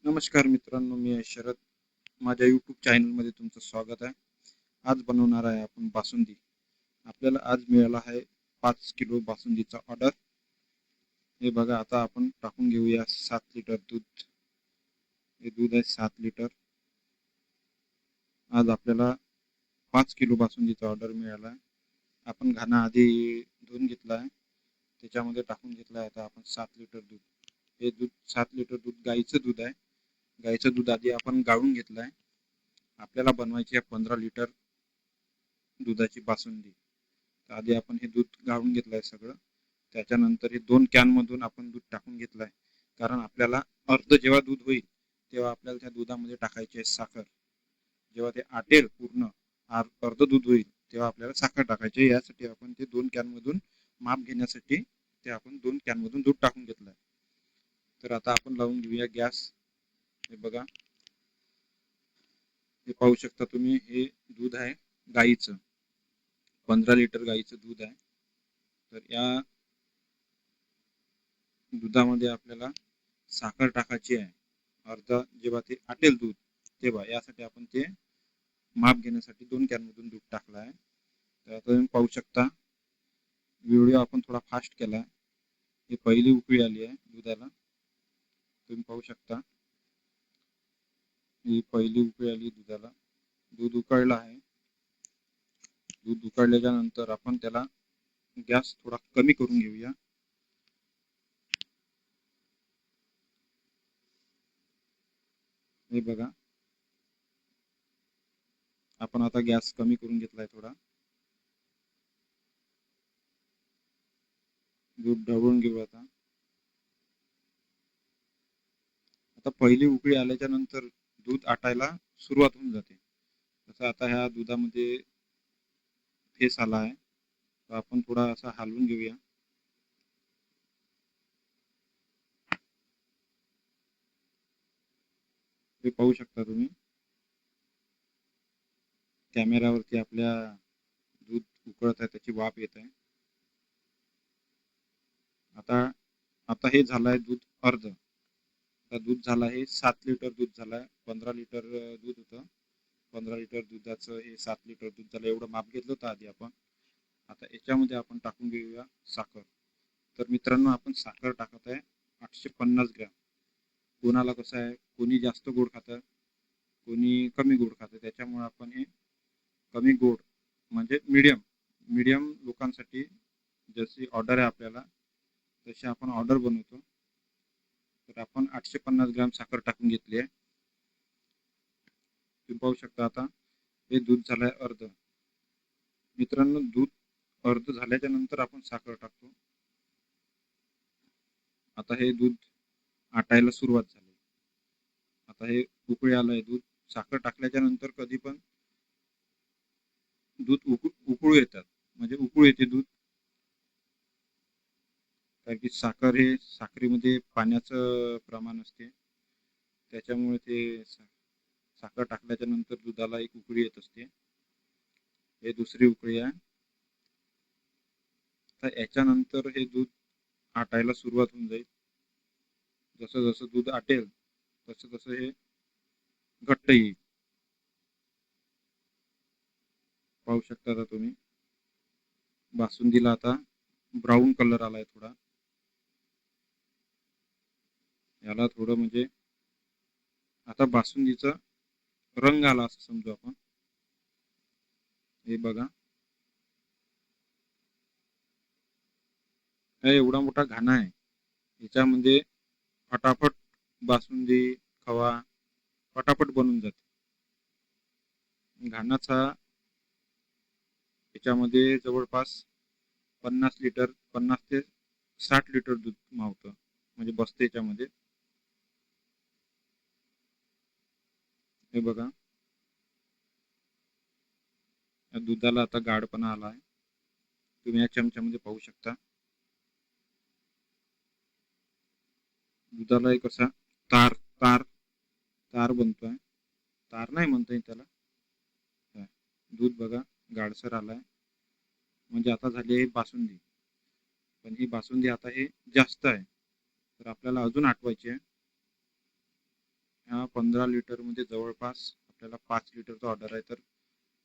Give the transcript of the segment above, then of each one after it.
नमस्कार मित्रांनो, मी आहे शरद. माझ्या यूट्यूब चॅनलमध्ये तुमचं स्वागत आहे. आज बनवणार आहे आपण बासुंदी. आपल्याला आज मिळाला आहे 5 किलो बासुंदीचा ऑर्डर. हे बघा, आता आपण टाकून घेऊया 7 लिटर दूध. हे दूध आहे 7 लिटर. आज आपल्याला 5 किलो बासुंदीचा ऑर्डर मिळाला आहे. आपण घाणा आधी धुवून घेतला आहे, त्याच्यामध्ये टाकून घेतला आहे. आता आपण 7 लिटर दूध, हे दूध 7 लिटर दूध गाईचं दूध आहे. गाईचं दूध आधी आपण गाळून घेतलं आहे. आपल्याला बनवायची आहे 15 लिटर दुधाची बासुंदी. तर आधी आपण हे दूध गाळून घेतलं आहे सगळं. त्याच्यानंतर हे 2 कॅनमधून आपण दूध टाकून घेतलं आहे, कारण आपल्याला अर्ध जेव्हा दूध होईल तेव्हा आपल्याला त्या दुधामध्ये टाकायची आहे साखर. जेव्हा ते आटेल पूर्ण, अर्ध दूध होईल तेव्हा आपल्याला साखर टाकायची आहे. यासाठी आपण ते 2 कॅनमधून माप घेण्यासाठी ते आपण 2 कॅनमधून दूध टाकून घेतलं आहे. तर आता आपण लावून घेऊया गॅस. हे बघा, हे पाहू शकता तुम्ही, हे दूध आहे गाईचं. 15 लिटर गाईचं दूध आहे. तर या दुधामध्ये आपल्याला साखर टाकायची आहे अर्धा, जेव्हा ते आटेल दूध तेव्हा. यासाठी आपण ते माप घेण्यासाठी 2 कॅनमधून दूध टाकलं आहे. तर आता तुम्ही पाहू शकता, व्हिडिओ आपण थोडा फास्ट केला. ही पहिली उकळी आली आहे दुधाला, तुम्ही पाहू शकता. ही पहिली उकळी आली दुधाला. दूध उकळलं आहे. दूध उकळल्याच्या नंतर आपण त्याला गॅस थोडा कमी करून घेऊया. हे बघा, आपण आता गॅस कमी करून घेतलाय थोडा. दूध ढवळून घेऊ आता. आता पहिली उकळी आल्याच्या नंतर दूध आटायला सुरुवात होऊन जाते. तसं आता ह्या दुधामध्ये फेस आला आहे, तर आपण थोडा असा हलवून घेऊया. हे पाहू शकता तुम्ही, कॅमेरावरती आपल्या दूध उकळत आहे, त्याची वाफ येत आहे. आता आता हे झालं आहे दूध अर्ध. आता दूध झालं आहे 7 लिटर दूध झालं आहे. 15 लिटर दूध होतं. 15 लिटर दुधाचं हे 7 लिटर दूध झालं. एवढं माप घेतलं होतं आधी आपण. आता याच्यामध्ये आपण टाकून घेऊया साखर. तर मित्रांनो, आपण साखर टाकत आहे 850 ग्रॅम. कोणाला कसं आहे, कोणी जास्त गोड खातं, कोणी कमी गोड खातं. त्याच्यामुळे आपण हे कमी गोड म्हणजे मीडियम मीडियम लोकांसाठी जशी ऑर्डर आहे आपल्याला, तशी आपण ऑर्डर बनवतो. तर आपण 850 ग्रॅम साखर टाकून घेतली आहे. तुम्ही पाहू शकता. आता हे दूध झालं आहे अर्ध. मित्रांनो, दूध अर्ध झाल्याच्या नंतर आपण साखर टाकतो. आता हे दूध आटायला सुरुवात झाली. आता हे उकळी आलं आहे दूध. साखर टाकल्याच्या नंतर कधी पण दूध उकळू येतात, म्हणजे उकळू येते दूध. कारण की साखरेमध्ये पाण्याचं प्रमाण असते, त्याच्यामुळे ते साखर टाकल्याच्या नंतर दुधाला एक उकळी येत असते. हे दुसरी उकळी आहे. तर याच्यानंतर हे दूध आटायला सुरुवात होऊन जाईल. जसं जसं दूध आटेल तसं तसं हे घट्ट येईल. पाहू शकता आता तुम्ही, बासुंदीला आता ब्राऊन कलर आलाय थोडा. याला थोडं म्हणजे आता बासुंदीचा रंग आला असं समजू आपण. हे बघा, हा एवढा मोठा घाणा आहे. याच्यामध्ये फटाफट बासुंदी, खवा फटाफट बनून जाते. घाण्याचा याच्यामध्ये जवळपास 50 ते 60 लिटर दूध मावतं, म्हणजे बसते याच्यामध्ये. हे बघा, या दुधाला आता गाढपणा आला आहे. तुम्ही या चमच्यामध्ये पाहू शकता. दुधाला एक असा तार तार तार बनतोय. तार नाही म्हणता येईल त्याला. दूध बघा गाढसर आलाय, म्हणजे आता झाली आहे बासुंदी. पण ही बासुंदी आता हे जास्त आहे, तर आपल्याला अजून आटवायची आहे. 15 लिटरमध्ये जवळपास आपल्याला 5 लिटरचा ऑर्डर आहे, तर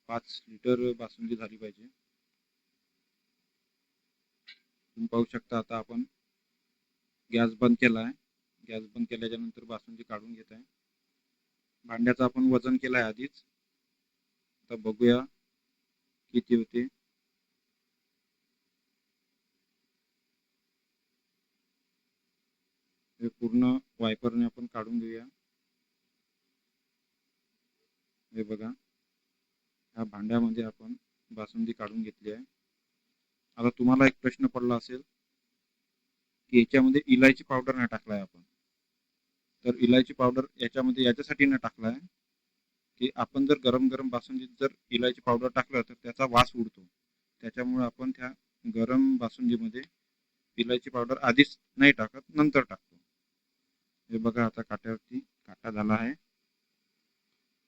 5 लिटर बासुंदी झाली पाहिजे. तुम्ही पाहू शकता. आता आपण गॅस बंद केला आहे. गॅस बंद केल्याच्या नंतर बासुंदी काढून घेत आहे. भांड्याचं आपण वजन केलं आहे आधीच. आता बघूया किती होते. हे पूर्ण वायपरने आपण काढून घेऊया. हे बघा, ह्या भांड्यामध्ये आपण बासुंदी काढून घेतली आहे. आता तुम्हाला एक प्रश्न पडला असेल की याच्यामध्ये इलायची पावडर नाही टाकलाय आपण. तर इलायची पावडर याच्यामध्ये याच्यासाठी नाही टाकलाय की आपण जर गरम गरम बासुंदीत जर इलायची पावडर टाकलं तर त्याचा वास उडतो. त्याच्यामुळे आपण त्या गरम बासुंदीमध्ये इलायची पावडर आधीच नाही टाकत, नंतर टाकतो. हे बघा, आता काट्यावरती काटा झाला आहे.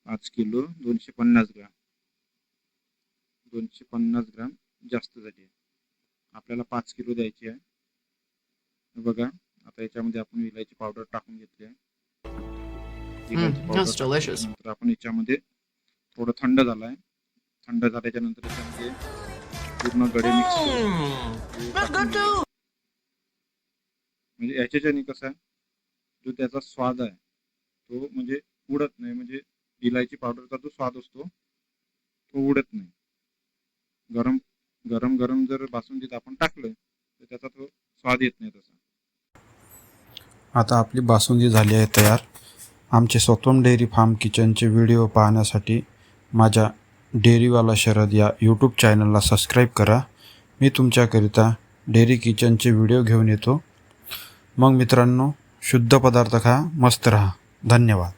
5 किलो 250 ग्राम. 250 ग्राम जास्त झाली आहे. आपल्याला 5 किलो द्यायची आहे. हे बघा, आता याच्यामध्ये आपण इलायची पावडर टाकून घेतली आहे. That's delicious. नंतर आपण याच्यामध्ये थोडं थंड झालं आहे. थंड झाल्याच्या नंतर याच्यामध्ये पूर्ण गडे मिक्स म्हणजे याच्याने कसं आहे, जो त्याचा स्वाद आहे तो म्हणजे उडत नाही. म्हणजे इलायची पावडरचा जो स्वाद असतो तो उडत नाही. गरम गरम गरम जर बासुंदीत आपण टाकलं तर त्याचा तो स्वाद येत नाही तसा. आता आपली बासुंदी झाली आहे तयार. आमचे स्वतंत्र डेअरी फार्म किचनचे व्हिडिओ पाहण्यासाठी माझ्या डेअरीवाला शरद या यूट्यूब चॅनलला सबस्क्राईब करा. मी तुमच्याकरिता डेअरी किचनचे व्हिडिओ घेऊन येतो. मग मित्रांनो, शुद्ध पदार्थ खा, मस्त रहा. धन्यवाद.